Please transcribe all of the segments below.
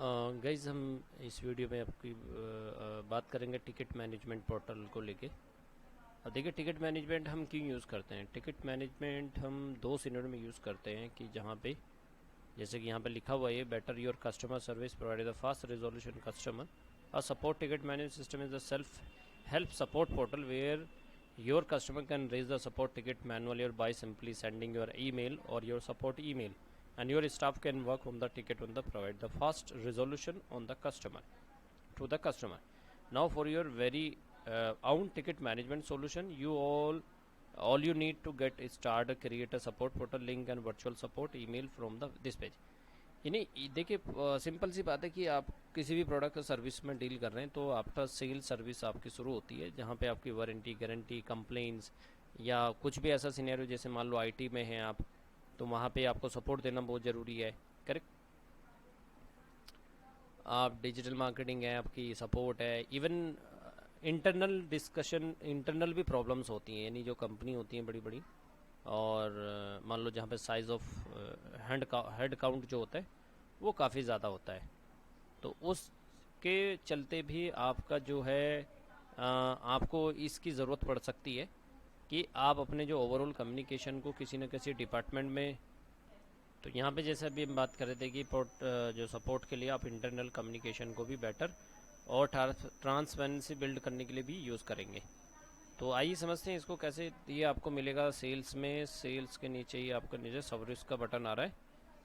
Guys हम इस video में आपकी बात करेंगे टिकट मैनेजमेंट पोर्टल को लेके। देखिए, टिकट मैनेजमेंट हम क्यों यूज़ करते हैं। टिकट मैनेजमेंट हम दो सिनेरियो में यूज़ करते हैं कि जहाँ पे जैसे कि यहाँ पे लिखा हुआ है, better your customer service provide the fast resolution customer. A support ticket management system is the self help support portal where your customer can raise the support ticket manually or by simply sending your email or your support email, and your staff can work on the ticket on the provide the fast resolution on the customer to the customer. Now for your very own ticket management solution, all you need to get start create a support portal link and virtual support email from the this page. यानी देखिए, simple सी बात है कि आप किसी भी product service में deal कर रहे हैं तो आफ्टर सेल सर्विस आपकी शुरू होती है, जहाँ पे आपकी वारंटी गारंटी कंप्लेंट्स या कुछ भी ऐसा सिनेरियो, जैसे मान लो आईटी में हैं आप, तो वहाँ पे आपको सपोर्ट देना बहुत ज़रूरी है। करेक्ट। आप डिजिटल मार्केटिंग है, आपकी सपोर्ट है, इवन इंटरनल डिस्कशन, इंटरनल भी प्रॉब्लम्स होती हैं, यानी जो कंपनी होती हैं बड़ी बड़ी, और मान लो जहाँ पे साइज़ ऑफ हेड काउंट जो होता है वो काफ़ी ज़्यादा होता है, तो उसके चलते भी आपका जो है आपको इसकी ज़रूरत पड़ सकती है कि आप अपने जो ओवरऑल कम्युनिकेशन को किसी न किसी डिपार्टमेंट में, तो यहाँ पे जैसे अभी हम बात कर रहे थे कि जो सपोर्ट के लिए आप इंटरनल कम्युनिकेशन को भी बेटर और ट्रांसपेरेंसी बिल्ड करने के लिए भी यूज़ करेंगे। तो आइए समझते हैं इसको कैसे। ये आपको मिलेगा सेल्स में, सेल्स के नीचे ही आपका नीचे सर्विस का बटन आ रहा है,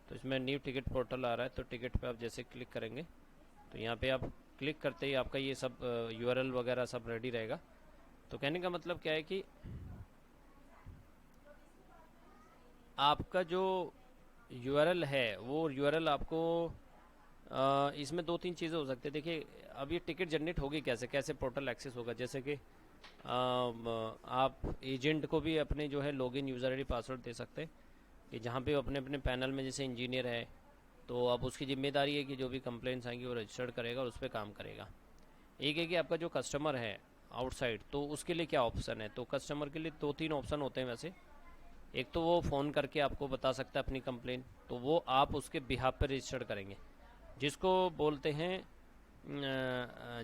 तो इसमें न्यू टिकट पोर्टल आ रहा है, तो टिकट पे आप जैसे क्लिक करेंगे तो यहाँ पे आप क्लिक करते ही आपका ये सब यूआरएल वगैरह सब रेडी रहेगा। तो कहने का मतलब क्या है कि आपका जो यूआरएल है वो यूआरएल आपको इसमें दो तीन चीज़ें हो सकती है। देखिए, अब ये टिकट जनरेट होगी कैसे, कैसे पोर्टल एक्सेस होगा। जैसे कि आप एजेंट को भी अपने जो है लॉगिन यूज़र आईडी पासवर्ड दे सकते हैं, कि जहाँ पे अपने अपने पैनल में जैसे इंजीनियर है, तो अब उसकी जिम्मेदारी है कि जो भी कंप्लेंट्स आएंगी वो रजिस्टर्ड करेगा और उस पर काम करेगा। एक है कि आपका जो कस्टमर है आउटसाइड, तो उसके लिए क्या ऑप्शन है। तो कस्टमर के लिए दो तीन ऑप्शन होते हैं वैसे। एक तो वो फ़ोन करके आपको बता सकता है अपनी कंप्लेन, तो वो आप उसके बिहाफ पे रजिस्टर्ड करेंगे, जिसको बोलते हैं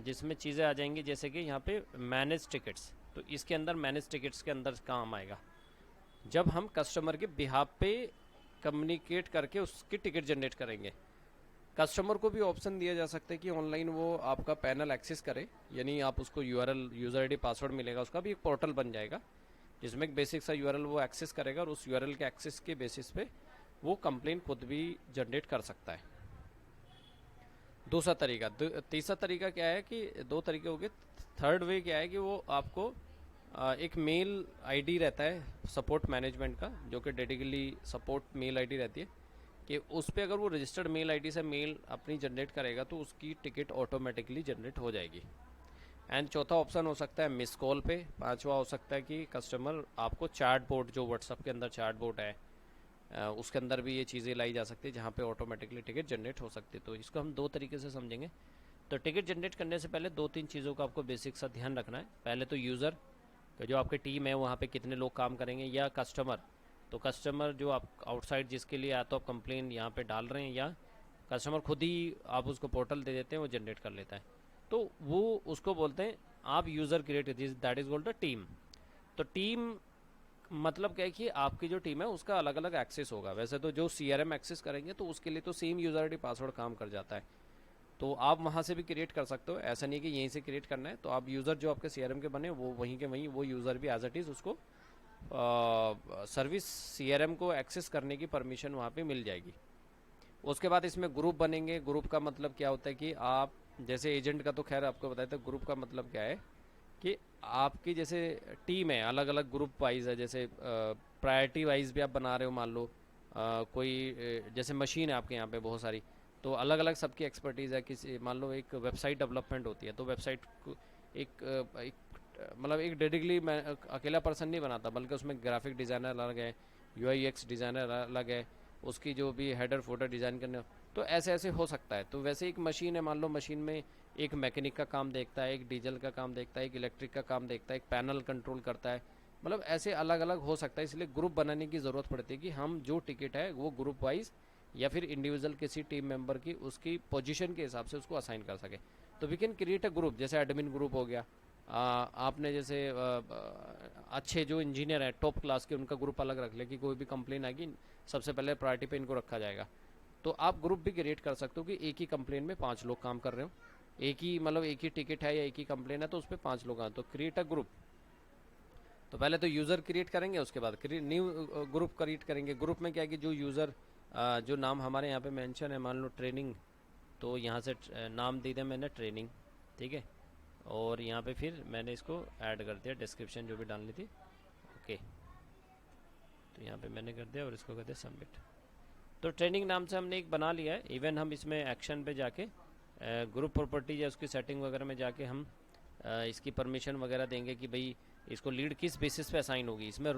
जिसमें चीज़ें आ जाएंगी जैसे कि यहाँ पे मैनेज टिकट्स। तो इसके अंदर मैनेज टिकट्स के अंदर काम आएगा जब हम कस्टमर के बिहाफ पे कम्युनिकेट करके उसकी टिकट जनरेट करेंगे। कस्टमर को भी ऑप्शन दिया जा सकता है कि ऑनलाइन वो आपका पैनल एक्सेस करे, यानी आप उसको यूआरएल यूज़र आईडी पासवर्ड मिलेगा, उसका भी एक पोर्टल बन जाएगा जिसमें एक बेसिक सा यूआरएल वो एक्सेस करेगा, और उस यूआरएल के एक्सेस के बेसिस पे वो कंप्लेन खुद भी जनरेट कर सकता है। दूसरा तरीका। तीसरा तरीका क्या है कि दो तरीके हो गए। थर्ड वे क्या है कि वो आपको एक मेल आईडी रहता है सपोर्ट मैनेजमेंट का, जो कि डेडिकेटली सपोर्ट मेल आईडी रहती है, कि उस पर अगर वो रजिस्टर्ड मेल आईडी से मेल अपनी जनरेट करेगा तो उसकी टिकट ऑटोमेटिकली जनरेट हो जाएगी। एंड चौथा ऑप्शन हो सकता है मिस कॉल पे। पांचवा हो सकता है कि कस्टमर आपको चैट बोर्ड, जो व्हाट्सअप के अंदर चैट बोर्ड है, उसके अंदर भी ये चीज़ें लाई जा सकती है जहाँ पे ऑटोमेटिकली टिकट जनरेट हो सकती है। तो इसको हम दो तरीके से समझेंगे। तो टिकट जनरेट करने से पहले दो तीन चीज़ों का आपको बेसिक सा ध्यान रखना है। पहले तो यूज़र, जो आपकी टीम है वहाँ पे कितने लोग काम करेंगे, या कस्टमर, तो कस्टमर जो आप आउटसाइड जिसके लिए या तो आप कंप्लेन यहाँ पे डाल रहे हैं, या कस्टमर खुद ही आप उसको पोर्टल दे देते हैं, वो जनरेट कर लेता है, तो वो उसको बोलते हैं आप user create, that is called the team. तो टीम मतलब क्या है कि आपकी जो टीम है उसका अलग अलग एक्सेस होगा। वैसे तो जो सीआरएम एक्सेस करेंगे तो उसके लिए तो सेम यूज़र आईडी पासवर्ड काम कर जाता है, तो आप वहाँ से भी क्रिएट कर सकते हो। ऐसा नहीं कि यहीं से क्रिएट करना है, तो आप यूज़र जो आपके सीआरएम के बने वो वहीं के वहीं वो यूज़र भी एज इट इज़ उसको सर्विस सीआरएम को एक्सेस करने की परमिशन वहाँ पे मिल जाएगी। उसके बाद इसमें ग्रुप बनेंगे। ग्रुप का मतलब क्या होता है कि आप जैसे एजेंट का तो खैर आपको बताया था, ग्रुप का मतलब क्या है कि आपकी जैसे टीम है अलग अलग ग्रुप वाइज है, जैसे प्रायोरिटी वाइज भी आप बना रहे हो। मान लो कोई जैसे मशीन है आपके यहाँ पे बहुत सारी, तो अलग अलग सबकी एक्सपर्टीज़ है। किसी मान लो एक वेबसाइट डेवलपमेंट होती है, तो वेबसाइट एक मतलब एक डेडिकेटली मैं अकेला पर्सन नहीं बनाता, बल्कि उसमें ग्राफिक डिज़ाइनर अलग है, यूआईएक्स डिज़ाइनर अलग है, उसकी जो भी हेडर फोटर डिज़ाइन करने, तो ऐसे ऐसे हो सकता है। तो वैसे एक मशीन है, मान लो मशीन में एक मैकेनिक का काम देखता है, एक डीजल का काम देखता है, एक इलेक्ट्रिक का काम देखता है, एक पैनल कंट्रोल करता है, मतलब ऐसे अलग अलग हो सकता है। इसलिए ग्रुप बनाने की ज़रूरत पड़ती है कि हम जो टिकट है वो ग्रुप वाइज या फिर इंडिविजुअल किसी टीम मेंबर की उसकी पोजीशन के हिसाब से उसको असाइन कर सके। तो we can create a group, जैसे एडमिन ग्रुप हो गया। आपने जैसे अच्छे जो इंजीनियर हैं टॉप क्लास के, उनका ग्रुप अलग रख ले कि कोई भी कंप्लेन आएगी सबसे पहले प्रायोरिटी पे इनको रखा जाएगा। तो आप ग्रुप भी क्रिएट कर सकते हो कि एक ही कंप्लेन में 5 लोग काम कर रहे हो, एक ही मतलब एक ही टिकट है या एक ही कंप्लेन है तो उस पर 5 लोग आए, तो क्रिएट अ ग्रुप। तो पहले तो यूज़र क्रिएट करेंगे, उसके बाद न्यू ग्रुप क्रिएट करेंगे। ग्रुप में क्या है कि जो यूज़र जो नाम हमारे यहाँ पे मेंशन है, मान लो ट्रेनिंग, तो यहाँ से नाम दे दिया मैंने ट्रेनिंग, ठीक है। और यहाँ पे फिर मैंने इसको ऐड कर दिया डिस्क्रिप्शन जो भी डालनी थी, ओके। तो यहाँ पे मैंने कर दिया और इसको कर दिया सबमिट। तो ट्रेनिंग नाम से हमने एक बना लिया है। इवन हम इसमें एक्शन पे जाके ग्रुप प्रॉपर्टी या उसकी सेटिंग वगैरह में जाके हम इसकी परमिशन वगैरह देंगे कि भाई इसको लीड किस बेसिस पे असाइन होगी। इसमें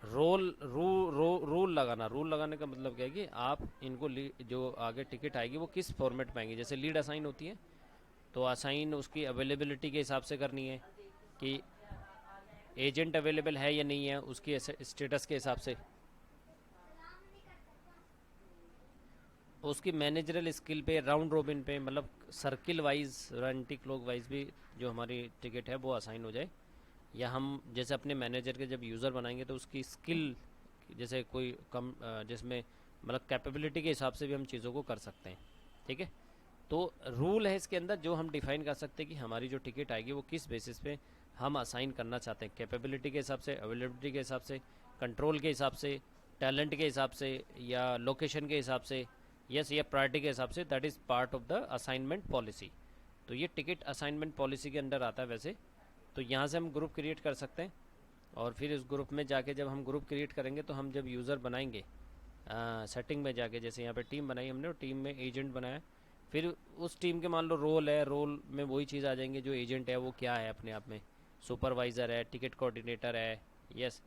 रूल लगाना, रूल लगाने का मतलब क्या है कि आप इनको जो आगे टिकट आएगी वो किस फॉर्मेट में आएंगी। जैसे लीड असाइन होती है तो असाइन उसकी अवेलेबिलिटी के हिसाब से करनी है कि एजेंट अवेलेबल है या नहीं है, उसकी स्टेटस के हिसाब से। उसकी मैनेजरल स्किल पे, राउंड रोबिन पे, मतलब circle wise, anti clock wise भी जो हमारी टिकट है वो असाइन हो जाए। या हम जैसे अपने मैनेजर के जब यूज़र बनाएंगे तो उसकी स्किल, जैसे कोई कम जिसमें मतलब कैपेबिलिटी के हिसाब से भी हम चीज़ों को कर सकते हैं, ठीक है। तो रूल है इसके अंदर जो हम डिफाइन कर सकते हैं कि हमारी जो टिकट आएगी वो किस बेसिस पे हम असाइन करना चाहते हैं, कैपेबिलिटी के हिसाब से, अवेलेबिलिटी के हिसाब से, कंट्रोल के हिसाब से, टैलेंट के हिसाब से, या लोकेशन के हिसाब से, यस, या प्रायोरिटी के हिसाब से। That is part of the assignment policy. तो ये टिकट असाइनमेंट पॉलिसी के अंडर आता है वैसे। तो यहाँ से हम ग्रुप क्रिएट कर सकते हैं और फिर इस ग्रुप में जाके जब हम ग्रुप क्रिएट करेंगे तो हम जब यूज़र बनाएंगे सेटिंग में जाके, जैसे यहाँ पे टीम बनाई हमने और टीम में एजेंट बनाया, फिर उस टीम के मान लो रोल है, रोल में वही चीज़ आ जाएंगे जो एजेंट है वो क्या है अपने आप में, सुपरवाइज़र है, टिकट कोऑर्डिनेटर है, यस।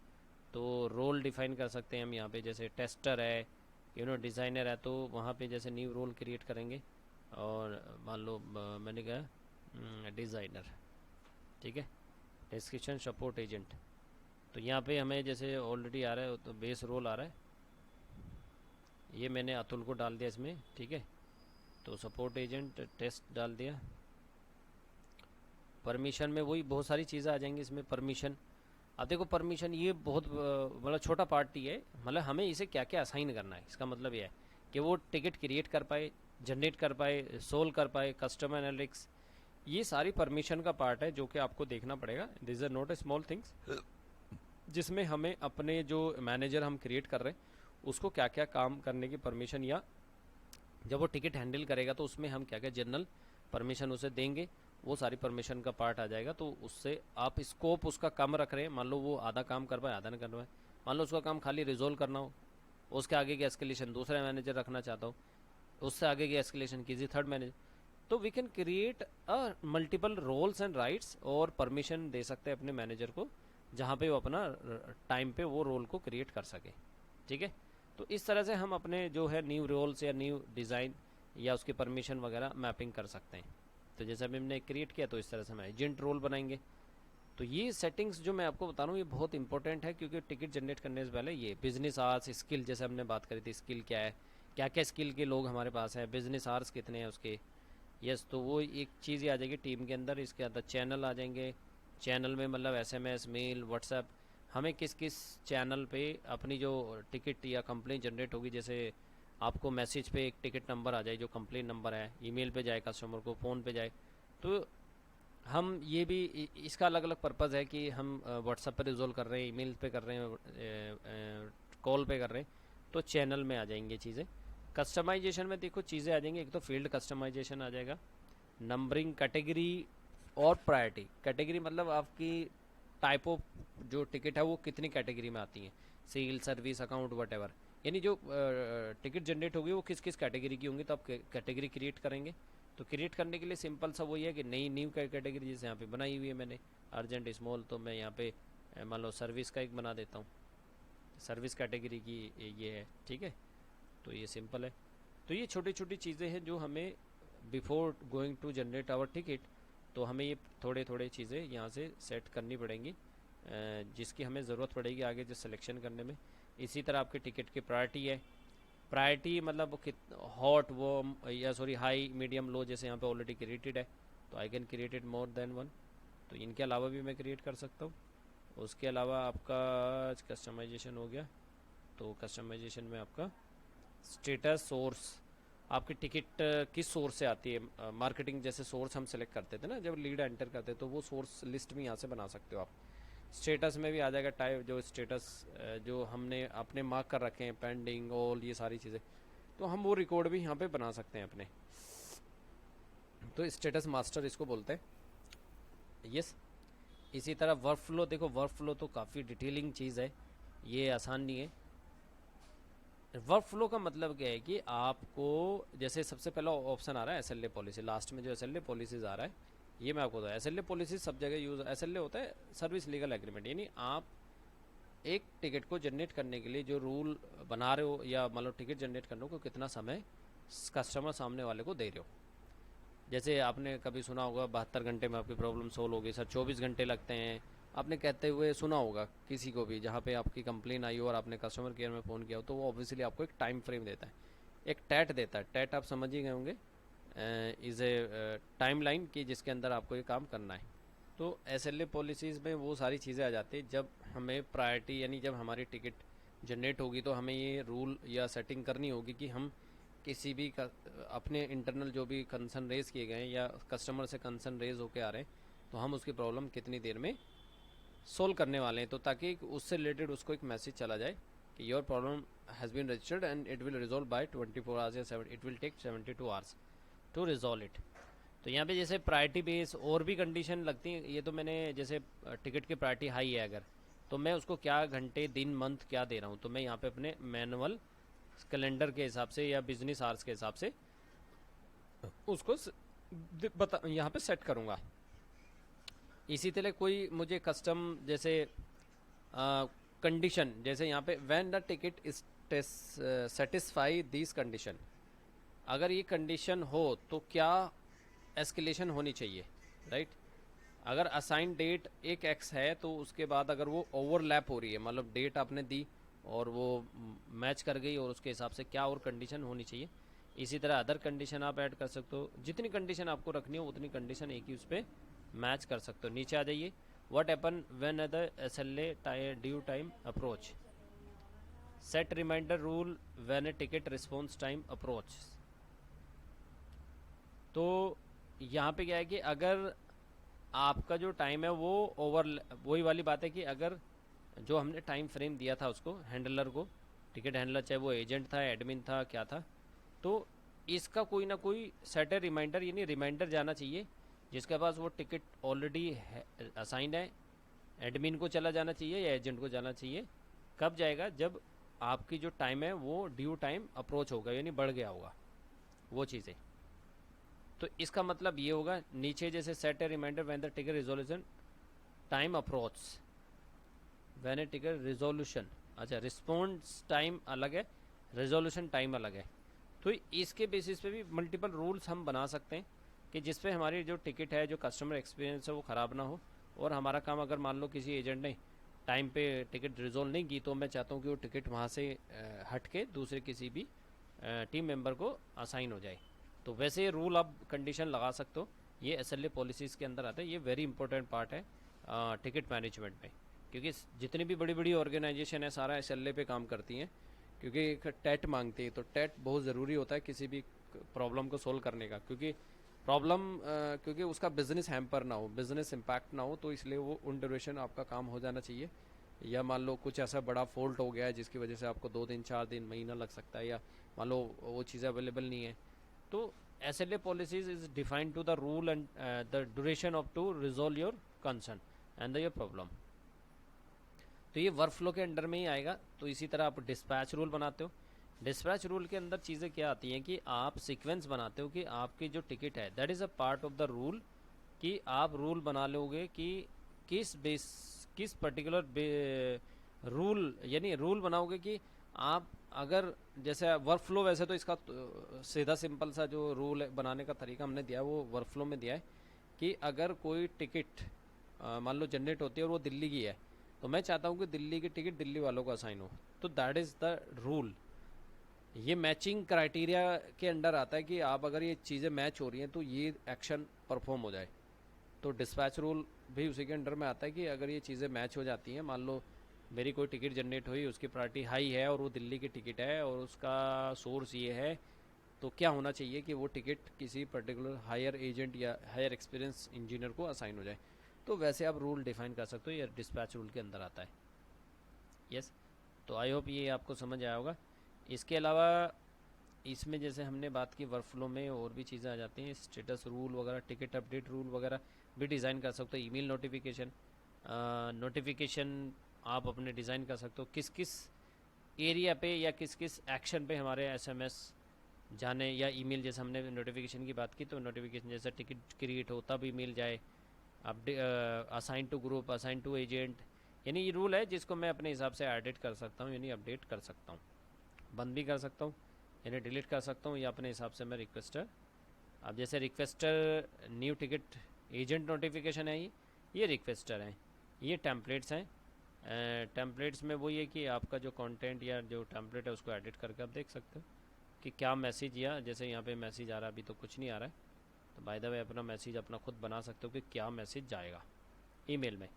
तो रोल डिफाइन कर सकते हैं हम यहाँ पे, जैसे टेस्टर है, डिज़ाइनर है, तो वहाँ पे जैसे न्यू रोल क्रिएट करेंगे और मान लो मैंने कहा डिज़ाइनर, ठीक है। डिस्क्रिप्शन सपोर्ट एजेंट, तो यहाँ पे हमें जैसे ऑलरेडी आ रहा है तो बेस रोल आ रहा है, ये मैंने अतुल को डाल दिया इसमें, ठीक है। तो सपोर्ट एजेंट टेस्ट डाल दिया। परमिशन में वही बहुत सारी चीज़ें आ जाएंगी इसमें। परमिशन, अब देखो परमिशन ये बहुत मतलब छोटा पार्ट ही है, मतलब हमें इसे क्या क्या असाइन करना है, इसका मतलब ये है कि वो टिकट क्रिएट कर पाए, जनरेट कर पाए, सोल्व कर पाए, कस्टमर एनालिटिक्स, ये सारी परमिशन का पार्ट है जो कि आपको देखना पड़ेगा। This are not a small things, जिसमें हमें अपने जो मैनेजर हम क्रिएट कर रहे हैं उसको क्या क्या काम करने की परमिशन, या जब वो टिकट हैंडल करेगा तो उसमें हम क्या क्या जनरल परमिशन उसे देंगे, वो सारी परमिशन का पार्ट आ जाएगा। तो उससे आप स्कोप उसका कम रख रहे हैं, मान लो वो आधा काम कर पाए, आधा नहीं कर पाए, मान लो उसका काम खाली रिजोल्व करना हो, उसके आगे की एस्केलेशन दूसरा मैनेजर रखना चाहता हो, उससे आगे की एस्केलेशन किसी थर्ड मैनेजर, तो we can create a multiple roles and rights और परमिशन दे सकते हैं अपने मैनेजर को, जहाँ पे वो अपना टाइम पे वो रोल को क्रिएट कर सके, ठीक है। तो इस तरह से हम अपने जो है न्यू रोल्स या न्यू डिज़ाइन या उसकी परमिशन वगैरह मैपिंग कर सकते हैं। तो जैसे अभी हमने क्रिएट किया तो इस तरह से हम एजेंट रोल बनाएंगे। तो ये सेटिंग्स जो मैं आपको बता रहा हूँ ये बहुत इंपॉर्टेंट है, क्योंकि टिकट जनरेट करने से पहले ये बिजनेस आवर्स, स्किल, जैसे हमने बात करी थी स्किल क्या है, क्या क्या स्किल के लोग हमारे पास हैं, बिजनेस आवर्स कितने हैं उसके, यस। तो वो एक चीज़ ही आ जाएगी टीम के अंदर। इसके अंदर चैनल आ जाएंगे, चैनल में मतलब एसएमएस, मेल, व्हाट्सएप, हमें किस किस चैनल पे अपनी जो टिकट या कंप्लेन जनरेट होगी, जैसे आपको मैसेज पे एक टिकट नंबर आ जाए जो कंप्लेन नंबर है, ईमेल पे जाए कस्टमर को, फ़ोन पे जाए, तो हम ये भी इसका अलग अलग पर्पज़ है कि हम व्हाट्सएप पे रिजोल्व कर रहे हैं, ईमेल पे कर रहे हैं, कॉल पे कर रहे हैं, तो चैनल में आ जाएंगी चीज़ें। कस्टमाइजेशन में देखो चीज़ें आ जाएंगी, एक तो फील्ड कस्टमाइजेशन आ जाएगा, नंबरिंग, कैटेगरी और प्रायोरिटी। कैटेगरी मतलब आपकी टाइप ऑफ जो टिकट है वो कितनी कैटेगरी में आती है, सेल, सर्विस, अकाउंट, वट, यानी जो टिकट जनरेट होगी वो किस किस कैटेगरी की होंगी, तो आप कैटेगरी क्रिएट करेंगे। तो क्रिएट करने के लिए सिंपल सा वही है कि नई न्यू कैटेगरी जैसे यहाँ पे बनाई हुई है मैंने, अर्जेंट, स्मॉल, तो मैं यहाँ पे मान लो सर्विस का एक बना देता हूँ, सर्विस कैटेगरी की ये है, ठीक है। तो ये सिंपल है। तो ये छोटी छोटी चीज़ें हैं जो हमें before going to generate our ticket, तो हमें ये थोड़े थोड़े चीज़ें यहाँ से सेट करनी पड़ेंगी, जिसकी हमें ज़रूरत पड़ेगी आगे जो सिलेक्शन करने में। इसी तरह आपके टिकट की प्रायोरिटी है, प्रायोरिटी मतलब हॉट वार्म या सॉरी हाई मीडियम लो, जैसे यहाँ पे ऑलरेडी क्रिएटेड है तो I can create it more than one, तो इनके अलावा भी मैं क्रिएट कर सकता हूँ। उसके अलावा आपका कस्टमाइजेशन हो गया, तो कस्टमाइजेशन में आपका स्टेटस सोर्स, आपकी टिकट किस सोर्स से आती है, मार्केटिंग जैसे सोर्स हम सेलेक्ट करते थे ना जब लीड एंटर करते, तो वो सोर्स लिस्ट भी यहाँ से बना सकते हो आप। स्टेटस में भी आ जाएगा टाइप, जो स्टेटस जो हमने अपने मार्क कर रखे हैं, पेंडिंग ऑल ये सारी चीज़ें, तो हम वो रिकॉर्ड भी यहाँ पे बना सकते हैं अपने। तो स्टेटस मास्टर इसको बोलते हैं। यस, इसी तरह वर्क फ्लो, देखो वर्क फ्लो तो काफ़ी डिटेलिंग चीज़ है, ये आसान नहीं है। वर्क फ्लो का मतलब क्या है कि आपको जैसे सबसे पहला ऑप्शन आ रहा है एसएलए पॉलिसी, लास्ट में जो एसएलए पॉलिसीज आ रहा है ये मैं आपको बताऊँ। एसएलए पॉलिसी सब जगह यूज, एसएलए होता है सर्विस लीगल एग्रीमेंट, यानी आप एक टिकट को जनरेट करने के लिए जो रूल बना रहे हो या मान लो टिकट जनरेट करने को कितना समय कस्टमर सामने वाले को दे रहे हो। जैसे आपने कभी सुना होगा 72 घंटे में आपकी प्रॉब्लम सोल्व होगी सर, 24 घंटे लगते हैं, आपने कहते हुए सुना होगा किसी को भी जहाँ पे आपकी कंप्लेन आई हो और आपने कस्टमर केयर में फ़ोन किया हो, तो वो ऑब्वियसली आपको एक टाइम फ्रेम देता है, एक टैट देता है। टैट आप समझ ही गए होंगे, इज़ ए टाइम लाइन की जिसके अंदर आपको ये काम करना है। तो एसएलए पॉलिसीज़ में वो सारी चीज़ें आ जाती है जब हमें प्रायोरिटी, यानी जब हमारी टिकट जनरेट होगी तो हमें ये रूल या सेटिंग करनी होगी कि हम किसी भी अपने इंटरनल जो भी कंसर्न रेज किए गए हैं या कस्टमर से कंसर्न रेज होके आ रहे हैं, तो हम उसकी प्रॉब्लम कितनी देर में सोल्व करने वाले हैं, तो ताकि उससे रिलेटेड उसको एक मैसेज चला जाए कि your problem has been registered and it will resolve by 24 hours या 7, it will take 72 hours to resolve it. तो यहाँ पे जैसे प्रायोरिटी बेस और भी कंडीशन लगती हैं, ये तो मैंने जैसे टिकट की प्रायोरिटी हाई है अगर, तो मैं उसको क्या घंटे दिन मंथ क्या दे रहा हूँ, तो मैं यहाँ पे अपने मैनुअल कैलेंडर के हिसाब से या बिजनेस आवर्स के हिसाब से उसको यहाँ पे सेट करूँगा। इसी तरह कोई मुझे कस्टम जैसे कंडीशन, जैसे यहाँ पे when the ticket is satisfy this condition, अगर ये कंडीशन हो तो क्या एस्केलेशन होनी चाहिए, राइट। अगर असाइन डेट एक एक्स है तो उसके बाद अगर वो ओवरलैप हो रही है, मतलब डेट आपने दी और वो मैच कर गई, और उसके हिसाब से क्या और कंडीशन होनी चाहिए। इसी तरह अदर कंडीशन आप ऐड कर सकते हो, जितनी कंडीशन आपको रखनी हो उतनी कंडीशन एक ही उस पर मैच कर सकते हो। नीचे आ जाइए, what happen when other SLA due time approach, set reminder rule when a ticket response time approach. तो यहाँ पे क्या है कि अगर आपका जो टाइम है वो ओवर, वही वाली बात है कि अगर जो हमने टाइम फ्रेम दिया था उसको हैंडलर को, टिकट हैंडलर चाहे वो एजेंट था, एडमिन था, क्या था, तो इसका कोई ना कोई सेट रिमाइंडर, यानी रिमाइंडर जाना चाहिए जिसके पास वो टिकट ऑलरेडी असाइंड है, एडमिन को चला जाना चाहिए या एजेंट को जाना चाहिए। कब जाएगा, जब आपकी जो टाइम है वो ड्यू टाइम अप्रोच होगा, यानी बढ़ गया होगा वो चीज़ें। तो इसका मतलब ये होगा, नीचे जैसे set a reminder when the ticket resolution time approach, when a ticket resolution, अच्छा रिस्पॉन्स टाइम अलग है, रिजोल्यूशन टाइम अलग है। तो इसके बेसिस पे भी मल्टीपल रूल्स हम बना सकते हैं कि जिसपे हमारी जो टिकट है, जो कस्टमर एक्सपीरियंस है वो ख़राब ना हो, और हमारा काम अगर मान लो किसी एजेंट ने टाइम पे टिकट रिजोल्व नहीं की, तो मैं चाहता हूँ कि वो टिकट वहाँ से हट के दूसरे किसी भी टीम मेंबर को असाइन हो जाए, तो वैसे रूल आप कंडीशन लगा सकते हो। ये एसएलए पॉलिसीज़ के अंदर आता है, ये वेरी इंपॉर्टेंट पार्ट है टिकट मैनेजमेंट में, क्योंकि जितनी भी बड़ी बड़ी ऑर्गेनाइजेशन है सारा एसएलए पे काम करती हैं, क्योंकि एक टैट मांगती है, तो टैट बहुत ज़रूरी होता है किसी भी प्रॉब्लम को सोल्व करने का, क्योंकि प्रॉब्लम क्योंकि उसका बिजनेस हैम्पर ना हो, बिजनेस इम्पैक्ट ना हो, तो इसलिए वो उन ड्यूरेशन आपका काम हो जाना चाहिए। या मान लो कुछ ऐसा बड़ा फॉल्ट हो गया है जिसकी वजह से आपको 2 दिन 4 दिन महीना लग सकता है, या मान लो वो चीज़ें अवेलेबल नहीं है, तो SLA policies is defined to the rule and the duration of to resolve your concern and your problem। तो ये वर्क फ्लो के अंडर में ही आएगा। तो इसी तरह आप डिस्पैच रूल बनाते हो, डिस्पैच रूल के अंदर चीज़ें क्या आती हैं कि आप सीक्वेंस बनाते हो कि आपकी जो टिकट है that is a part of the rule, कि आप रूल बना लोगे कि किस पर्टिकुलर रूल, यानी रूल बनाओगे कि आप अगर जैसे वर्क फ्लो, वैसे तो इसका सीधा सिंपल सा जो रूल बनाने का तरीका हमने दिया है वो वर्क फ्लो में दिया है कि अगर कोई टिकट मान लो जनरेट होती है और वो दिल्ली की है, तो मैं चाहता हूँ कि दिल्ली की टिकट दिल्ली वालों को असाइन हो, तो दैट इज़ द रूल। ये मैचिंग क्राइटेरिया के अंडर आता है कि आप अगर ये चीज़ें मैच हो रही हैं तो ये एक्शन परफॉर्म हो जाए। तो डिस्पैच रूल भी उसी के अंडर में आता है कि अगर ये चीज़ें मैच हो जाती हैं, मान लो मेरी कोई टिकट जनरेट हुई, उसकी प्रायोरिटी हाई है और वो दिल्ली की टिकट है और उसका सोर्स ये है, तो क्या होना चाहिए कि वो टिकट किसी पर्टिकुलर हायर एजेंट या हायर एक्सपीरियंस इंजीनियर को असाइन हो जाए। तो वैसे आप रूल डिफाइन कर सकते हो, ये डिस्पैच रूल के अंदर आता है। यस, तो आई होप ये आपको समझ आया होगा। इसके अलावा इसमें जैसे हमने बात की वर्कफ्लो में और भी चीज़ें आ जाती हैं, स्टेटस रूल वगैरह, टिकट अपडेट रूल वगैरह भी डिज़ाइन कर सकते हो। ईमेल नोटिफिकेशन नोटिफिकेशन आप अपने डिज़ाइन कर सकते हो, किस किस एरिया पे या किस किस एक्शन पे हमारे एसएमएस जाने या ईमेल, जैसे हमने नोटिफिकेशन की बात की तो नोटिफिकेशन जैसे टिकट क्रिएट हो तब ईमेल जाए, update assign to group, assign to agent, यानी ये रूल है जिसको मैं अपने हिसाब से एडिट कर सकता हूँ, यानी अपडेट कर सकता हूँ, बंद भी कर सकता हूँ, यानी डिलीट कर सकता हूँ, या अपने हिसाब से मैं रिक्वेस्टर, अब जैसे requester new ticket agent notification है, ये रिक्वेस्टर हैं, ये टेम्पलेट्स हैं। टेम्पलेट्स में वही है कि आपका जो कंटेंट या जो टेम्पलेट है उसको एडिट करके आप देख सकते हो कि क्या मैसेज, या जैसे यहाँ पे मैसेज आ रहा है, अभी तो कुछ नहीं आ रहा है, तो बाय द वे अपना मैसेज अपना खुद बना सकते हो कि क्या मैसेज जाएगा ईमेल में।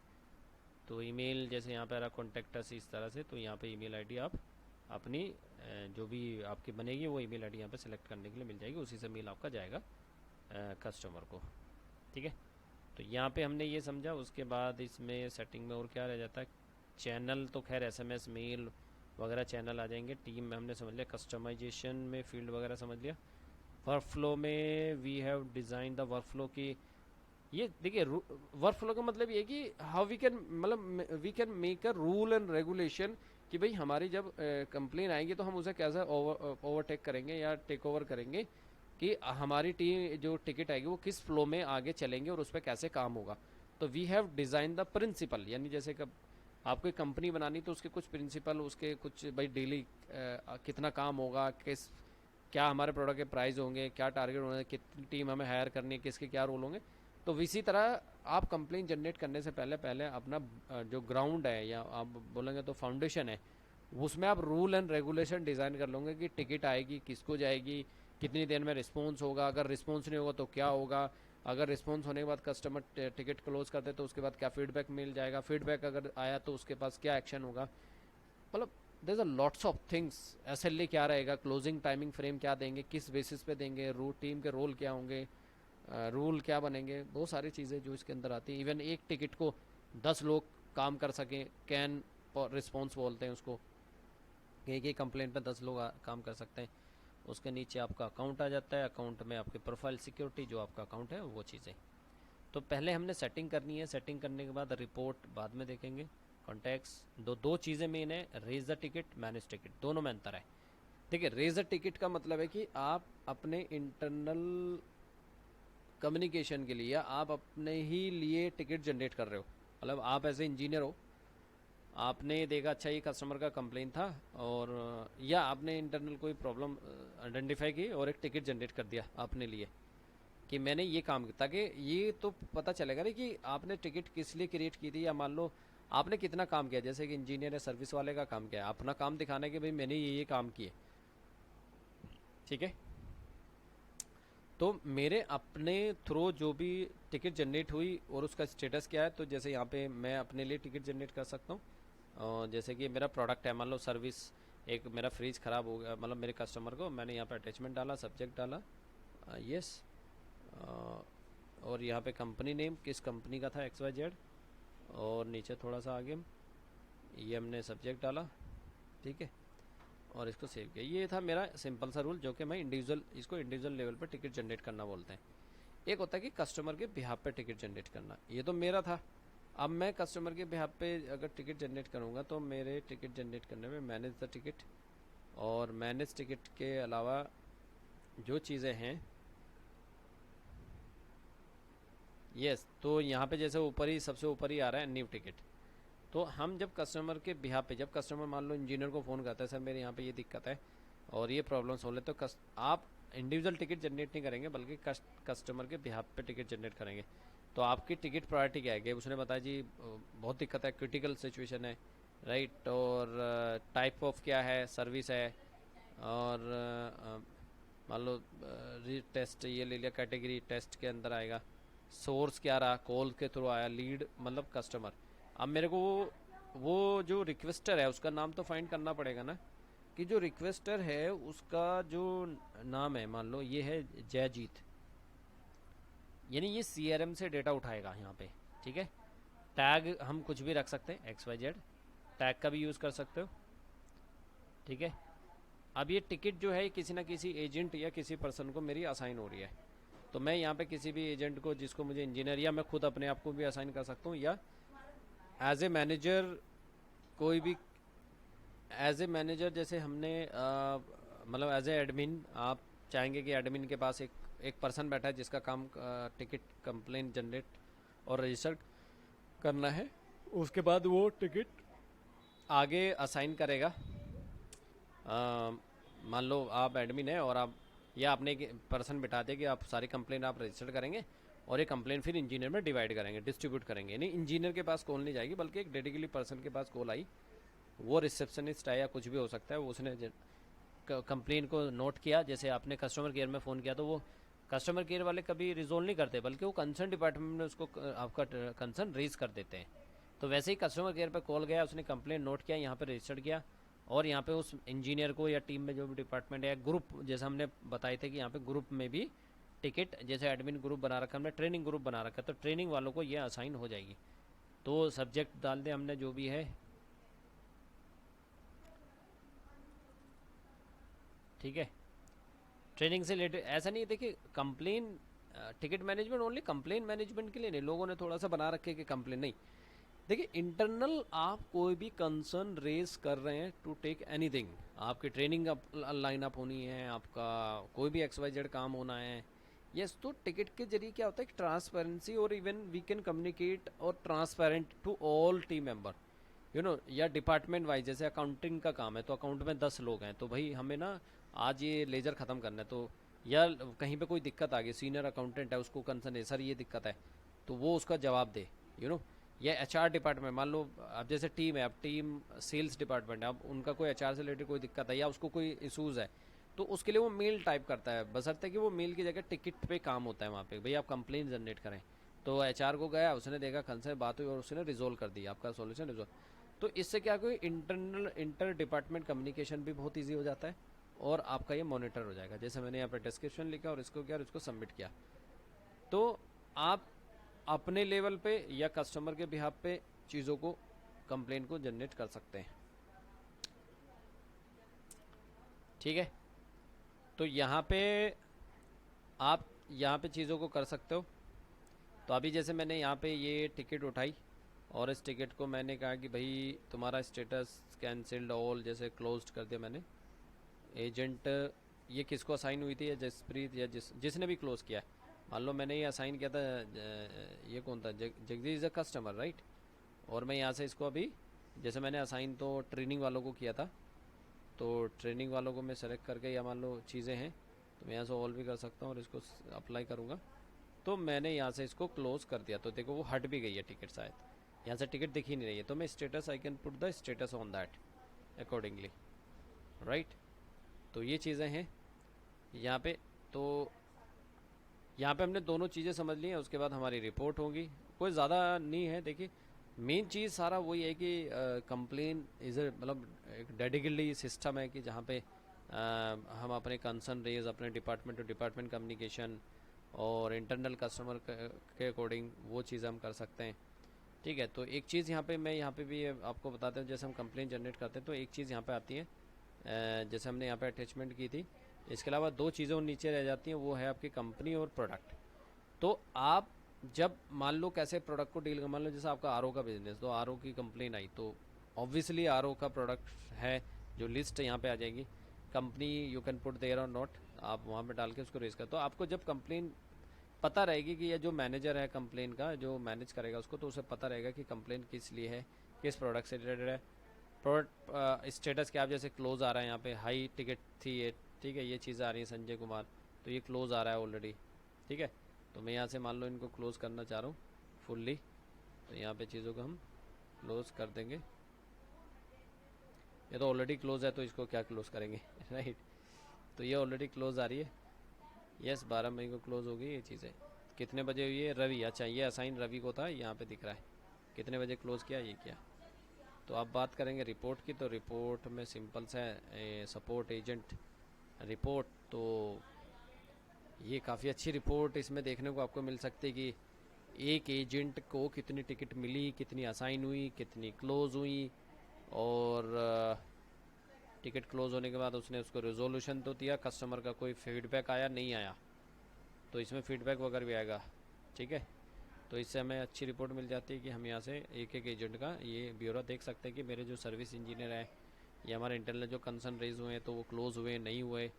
तो ईमेल जैसे यहाँ पे आ रहा कॉन्टैक्ट अस इस तरह से, तो यहाँ पे ईमेल आईडी आप अपनी जो भी आपकी बनेगी वो ईमेल आईडी यहाँ पे सेलेक्ट करने के लिए मिल जाएगी, उसी से मेल आपका जाएगा कस्टमर को। ठीक है, तो यहाँ पे हमने ये समझा। उसके बाद इसमें सेटिंग में और क्या रह जाता है, चैनल तो खैर एसएमएस मेल वगैरह चैनल आ जाएंगे। टीम में हमने समझ लिया, कस्टमाइजेशन में फील्ड वगैरह समझ लिया। वर्कफ्लो में we have design the workflow की, ये देखिए वर्कफ्लो का मतलब ये है कि हाउ वी कैन, मतलब we can make a rule and regulation कि भाई हमारी जब कंप्लेन आएगी तो हम उसे कैसे ओवरटेक करेंगे या टेक ओवर करेंगे, कि हमारी टीम जो टिकट आएगी वो किस फ्लो में आगे चलेंगे और उस पर कैसे काम होगा। तो we have design the principle, यानी जैसे कब आपको एक कंपनी बनानी तो उसके कुछ प्रिंसिपल, उसके कुछ भाई डेली कितना काम होगा, किस क्या हमारे प्रोडक्ट के प्राइस होंगे, क्या टारगेट होंगे, कितनी टीम हमें हायर करनी है, किसके क्या रोल होंगे। तो इसी तरह आप कंप्लेन जनरेट करने से पहले पहले अपना जो ग्राउंड है या आप बोलेंगे तो फाउंडेशन है, उसमें आप रूल एंड रेगुलेशन डिज़ाइन कर लोगे कि टिकट आएगी किसको जाएगी, कितनी देर में रिस्पॉन्स होगा, अगर रिस्पॉन्स नहीं होगा तो क्या होगा, अगर रिस्पॉन्स होने के बाद कस्टमर टिकट क्लोज करते तो उसके बाद क्या फीडबैक मिल जाएगा, फीडबैक अगर आया तो उसके पास क्या एक्शन होगा। मतलब there are lots of things. SLA क्या रहेगा, क्लोजिंग टाइमिंग फ्रेम क्या देंगे, किस बेसिस पे देंगे, टीम के रोल क्या होंगे, रूल क्या बनेंगे, बहुत सारी चीज़ें जो इसके अंदर आती हैं। इवन एक टिकट को 10 लोग काम कर सकें, कैन रिस्पॉन्स बोलते हैं उसको, एक ही कंप्लेंट पे 10 लोग काम कर सकते हैं। उसके नीचे आपका अकाउंट आ जाता है, अकाउंट में आपके प्रोफाइल सिक्योरिटी जो आपका अकाउंट है वो चीज़ें। तो पहले हमने सेटिंग करनी है, सेटिंग करने के बाद रिपोर्ट बाद में देखेंगे। कॉन्टैक्ट्स दो चीज़ें मेन है, raise the ticket, manage ticket, दोनों में अंतर है। देखिए रेज द टिकट का मतलब है कि आप अपने इंटरनल कम्युनिकेशन के लिए या आप अपने ही लिए टिकट जनरेट कर रहे हो। मतलब आप एज ए इंजीनियर हो, आपने देखा अच्छा ये कस्टमर का कंप्लेन था, और या आपने इंटरनल कोई प्रॉब्लम आइडेंटिफाई की और एक टिकट जनरेट कर दिया अपने लिए कि मैंने ये काम किया, ताकि ये तो पता चलेगा ना कि आपने टिकट किस लिए क्रिएट की थी, या मान लो आपने कितना काम किया, जैसे कि इंजीनियर या सर्विस वाले का काम किया है अपना काम दिखाना कि भाई मैंने ये काम किए। ठीक है, तो मेरे अपने थ्रू जो भी टिकट जनरेट हुई और उसका स्टेटस क्या है, तो जैसे यहाँ पे मैं अपने लिए टिकट जनरेट कर सकता हूँ। जैसे कि मेरा प्रोडक्ट है, मान लो सर्विस, एक मेरा फ्रिज ख़राब हो गया, मतलब मेरे कस्टमर को मैंने यहाँ पे अटैचमेंट डाला, सब्जेक्ट डाला यस, और यहाँ पे कंपनी नेम किस कंपनी का था XYZ, और नीचे थोड़ा सा आगे ये हमने सब्जेक्ट डाला। ठीक है, और इसको सेव किया। ये था मेरा सिंपल सा रूल, जो कि मैं इंडिविजुअल, इसको इंडिविजुअल लेवल पर टिकट जनरेट करना बोलते हैं। एक होता है कि कस्टमर के बिहाफ पे टिकट जनरेट करना, ये तो मेरा था। अब मैं कस्टमर के बिहाफ पे अगर टिकट जनरेट करूँगा तो मेरे टिकट जनरेट करने में मैनेज द टिकट, और मैनेज टिकट के अलावा जो चीज़ें हैं यस, तो यहाँ पे जैसे ऊपर ही सबसे ऊपर ही आ रहा है न्यू टिकट। तो हम जब कस्टमर के बिहाफ पे, जब कस्टमर मान लो इंजीनियर को फ़ोन करता है, सर मेरे यहाँ पे ये दिक्कत है और ये प्रॉब्लम सोल्व है, तो आप इंडिविजुअल टिकट जनरेट नहीं करेंगे बल्कि कस्टमर के बिहाफ पे टिकट जनरेट करेंगे। तो आपकी टिकट प्रायोरिटी क्या है, उसने बताया जी बहुत दिक्कत है, क्रिटिकल सिचुएशन है, राइट, और टाइप ऑफ क्या है, सर्विस है, और मान लो री टेस्ट ये ले लिया, कैटेगरी टेस्ट के अंदर आएगा। सोर्स क्या रहा, कॉल के थ्रू आया, लीड मतलब कस्टमर। अब मेरे को वो जो रिक्वेस्टर है उसका नाम तो फाइंड करना पड़ेगा ना, कि जो रिक्वेस्टर है उसका जो नाम है, मान लो ये है जयजीत, यानी ये सीआरएम से डेटा उठाएगा यहाँ पे। ठीक है, टैग हम कुछ भी रख सकते हैं, एक्स वाई जेड टैग का भी यूज़ कर सकते हो। ठीक है, अब ये टिकट जो है किसी ना किसी एजेंट या किसी पर्सन को मेरी असाइन हो रही है, तो मैं यहाँ पे किसी भी एजेंट को जिसको मुझे इंजीनियर, या मैं खुद अपने आप को भी असाइन कर सकता हूँ, या एज ए मैनेजर कोई भी, एज ए मैनेजर जैसे हमने मतलब एज ए एडमिन, आप चाहेंगे कि एडमिन के पास एक पर्सन बैठा है जिसका काम टिकट कंप्लेंट जनरेट और रजिस्टर करना है, उसके बाद वो टिकट आगे असाइन करेगा। मान लो आप एडमिन है और आप, या आपने एक पर्सन बिठा दिया कि आप सारी कंप्लेंट आप रजिस्टर करेंगे और ये कंप्लेंट फिर इंजीनियर में डिवाइड करेंगे, डिस्ट्रीब्यूट करेंगे, यानी इंजीनियर के पास कॉल नहीं जाएगी बल्कि एक डेडिकेटली पर्सन के पास कॉल आई, वो रिसेप्शनिस्ट है या कुछ भी हो सकता है, वो उसने कंप्लेन को नोट किया। जैसे आपने कस्टमर केयर में फ़ोन किया तो वो कस्टमर केयर वाले कभी रिजोल्व नहीं करते, बल्कि वो कंसर्न डिपार्टमेंट में उसको आपका कंसर्न रेज कर देते हैं। तो वैसे ही कस्टमर केयर पे कॉल गया, उसने कंप्लेन नोट किया, यहाँ पे रजिस्टर किया, और यहाँ पे उस इंजीनियर को या टीम में जो भी डिपार्टमेंट है, ग्रुप जैसे हमने बताए थे कि यहाँ पे ग्रुप में भी टिकट, जैसे एडमिन ग्रुप बना रखा, हमने ट्रेनिंग ग्रुप बना रखा, तो ट्रेनिंग वालों को ये असाइन हो जाएगी। तो सब्जेक्ट डाल दे हमने जो भी है, ठीक है। ट्रेनिंग से रिलेटेड ऐसा नहीं है, देखिए complain ticket management only complain management के लिए नहीं, लोगों ने थोड़ा सा बना रखे कि कंप्लेन नहीं। देखिए इंटरनल आप कोई भी कंसर्न रेज कर रहे हैं टू टेक एनीथिंग, आपकी ट्रेनिंग लाइन अप होनी है, आपका कोई भी एक्स वाई जेड काम होना है, यस, तो टिकट के जरिए क्या होता है ट्रांसपेरेंसी, और इवन वी कैन कम्युनिकेट और transparent to all team member, you know, या डिपार्टमेंट वाइज। जैसे अकाउंटिंग का काम है तो अकाउंट में 10 लोग हैं, तो भाई हमें ना आज ये लेजर ख़त्म करना है, तो या कहीं पे कोई दिक्कत आ गई, सीनियर अकाउंटेंट है उसको कंसर्न है सर ये दिक्कत है, तो वो उसका जवाब दे, यू नो। या एचआर डिपार्टमेंट, मान लो अब जैसे टीम है, अब टीम सेल्स डिपार्टमेंट है, अब उनका कोई एचआर से रिलेटेड कोई दिक्कत है या उसको कोई इशूज़ है, तो उसके लिए वो मेल टाइप करता है, बशर्ते कि वो मेल की जगह टिकट पे काम होता है वहाँ पे, भाई आप कंप्लेन जनरेट करें। तो एचआर को गया, उसने देखा कंसर्न बात हुई और उसने रिजोल्व कर दिया, आपका सॉल्यूशन रिजोल्व। तो इससे क्या कोई इंटरनल इंटर डिपार्टमेंट कम्युनिकेशन भी बहुत ईजी हो जाता है, और आपका ये मॉनिटर हो जाएगा। जैसे मैंने यहाँ पे डिस्क्रिप्शन लिखा और इसको किया और इसको सबमिट किया, तो आप अपने लेवल पे या कस्टमर के बिहाफ पे चीज़ों को, कंप्लेन को जनरेट कर सकते हैं। ठीक है, तो यहाँ पे आप यहाँ पे चीज़ों को कर सकते हो। तो अभी जैसे मैंने यहाँ पे ये टिकट उठाई और इस टिकट को मैंने कहा कि भाई तुम्हारा स्टेटस कैंसिल्ड ऑल, जैसे क्लोज्ड कर दिया मैंने। एजेंट ये किसको असाइन हुई थी, या जसप्रीत, या जिसने भी क्लोज किया है, मान लो मैंने ये असाइन किया था, ये कौन था, Jagdish is a customer right. और मैं यहाँ से इसको अभी, जैसे मैंने असाइन तो ट्रेनिंग वालों को किया था, तो ट्रेनिंग वालों को मैं सेलेक्ट करके, या मान लो चीज़ें हैं तो मैं यहाँ से ऑल भी कर सकता हूँ और इसको अप्लाई करूँगा, तो मैंने यहाँ से इसको क्लोज कर दिया, तो देखो वो हट भी गई है टिकट, शायद यहाँ से टिकट दिख ही नहीं रही है, तो मैं status, I can put the status on that accordingly, right. तो ये चीज़ें हैं यहाँ पे। तो यहाँ पे हमने दोनों चीज़ें समझ ली हैं, उसके बाद हमारी रिपोर्ट होगी, कोई ज़्यादा नहीं है। देखिए मेन चीज़ सारा वही है कि कंप्लेन इज़ मतलब एक डेडिकेटली सिस्टम है कि जहाँ पे हम अपने कंसर्न रेज अपने डिपार्टमेंट टू डिपार्टमेंट कम्युनिकेशन और इंटरनल कस्टमर के अकॉर्डिंग वो चीज़ हम कर सकते हैं। ठीक है, तो एक चीज़ यहाँ पे मैं यहाँ पे भी आपको बताता हूँ, जैसे हम कंप्लेन जनरेट करते हैं तो एक चीज़ यहाँ पे आती है, जैसे हमने यहाँ पे अटैचमेंट की थी, इसके अलावा दो चीज़ें और नीचे रह जाती हैं, वो है आपकी कंपनी और प्रोडक्ट। तो आप जब मान लो कैसे प्रोडक्ट को डील कर, मान लो जैसे आपका आरओ का बिजनेस, तो आरओ की कंप्लेन आई तो ऑब्वियसली आरओ का प्रोडक्ट है जो लिस्ट यहाँ पे आ जाएगी, company you can put there or not, आप वहाँ पे डाल के उसको रेज कर। तो आपको जब कंप्लेन पता रहेगी कि ये जो मैनेजर है कंप्लेन का जो मैनेज करेगा उसको, तो उसे पता रहेगा कि कंप्लेन किस लिए है, किस प्रोडक्ट से रिलेटेड है, प्रोडक्ट स्टेटस क्या, आप जैसे क्लोज आ रहा है यहाँ पे, हाई टिकट थी ये, ठीक है, ये चीज़ आ रही है संजय कुमार, तो ये क्लोज आ रहा है ऑलरेडी। ठीक है, तो मैं यहाँ से मान लो इनको क्लोज करना चाह रहा हूँ फुल्ली, तो यहाँ पे चीज़ों को हम क्लोज कर देंगे। ये तो ऑलरेडी क्लोज है तो इसको क्या क्लोज करेंगे राइट। तो ये ऑलरेडी क्लोज आ रही है। यस 12 मई को क्लोज होगी ये चीज़ें। कितने बजे हुई है? रवि, अच्छा ये असाइन रवि को था, यहाँ पे दिख रहा है कितने बजे क्लोज किया ये किया। तो अब बात करेंगे रिपोर्ट की। तो रिपोर्ट में सिंपल सा है, सपोर्ट एजेंट रिपोर्ट। तो ये काफ़ी अच्छी रिपोर्ट इसमें देखने को आपको मिल सकती है कि एक एजेंट को कितनी टिकट मिली, कितनी असाइन हुई, कितनी क्लोज हुई, और टिकट क्लोज होने के बाद उसने उसको रिजोल्यूशन तो दिया, कस्टमर का कोई फीडबैक आया नहीं आया, तो इसमें फीडबैक वगैरह भी आएगा। ठीक है, तो इससे हमें अच्छी रिपोर्ट मिल जाती है कि हम यहाँ से एक एक एजेंट का ये ब्यौरा देख सकते हैं कि मेरे जो सर्विस इंजीनियर हैं या हमारे इंटरनल जो कंसर्न रेज हुए हैं तो वो क्लोज हुए नहीं हुए,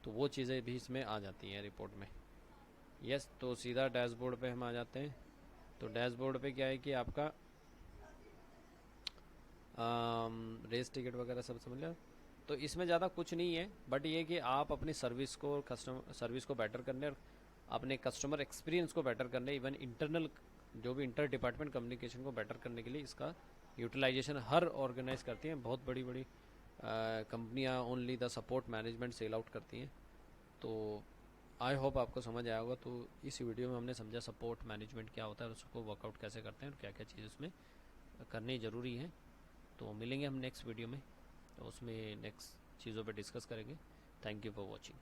तो वो चीज़ें भी इसमें आ जाती हैं रिपोर्ट में। यस, तो सीधा डैशबोर्ड पे हम आ जाते हैं। तो डैशबोर्ड पे क्या है कि आपका रेस टिकट वगैरह सब समझ लिया। तो इसमें ज़्यादा कुछ नहीं है, बट ये कि आप अपनी सर्विस को कस्टमर सर्विस को बेटर करने और अपने कस्टमर एक्सपीरियंस को बेटर करने, इवन इंटरनल जो भी इंटर डिपार्टमेंट कम्युनिकेशन को बेटर करने के लिए इसका यूटिलाइजेशन हर ऑर्गेनाइज करती हैं। बहुत बड़ी बड़ी कंपनियां only the support management sell out करती हैं। तो आई होप आपको समझ आया होगा। तो इस वीडियो में हमने समझा सपोर्ट मैनेजमेंट क्या होता है, उसको वर्कआउट कैसे करते हैं और क्या क्या चीज़ उसमें करनी ज़रूरी है। तो मिलेंगे हम नेक्स्ट वीडियो में, तो उसमें नेक्स्ट चीज़ों पे डिस्कस करेंगे। Thank you for watching.